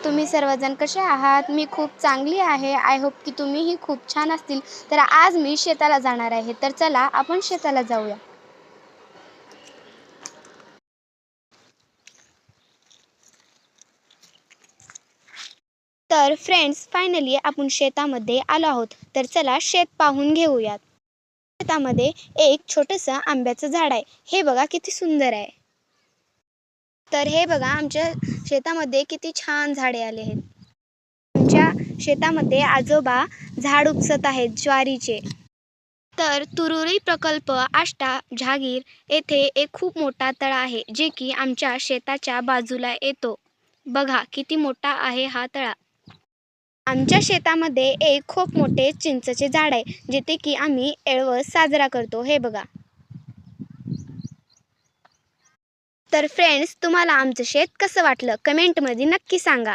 तुम्ही सर्वजण कसे आहात? मी खूप चांगली आहे. आय होप की तुम्हीही खूप छान असतील. तर आज मी शेताला जाणार आहे. तर चला आपण शेताला जाऊया. तर फ्रेंड्स फायनली आपण शेतामध्ये आलो आहोत. तर चला शेत पाहून घेऊयात. शेतामध्ये एक छोटंसं आंब्याचं झाड आहे. हे बघा किती सुंदर आहे. तर हे बघा आमच्या शेतामध्ये किती छान झाडे आले आहेत. आमच्या शेतामध्ये आजोबा झाड उपसत आहेत ज्वारीचे. तर तुरुरी प्रकल्प आष्टा जहागीर येथे एक खूप मोठा तळा आहे जे की आमच्या शेताच्या बाजूला येतो. बघा किती मोठा आहे हा तळा. आमच्या शेतामध्ये एक खूप मोठे चिंचेचे झाड आहे जिथे की आम्ही एळवस साजरा करतो. हे बघा. तर फ्रेंड्स तुम्हाला आमचं शेत कसं वाटलं कमेंटमध्ये नक्की सांगा.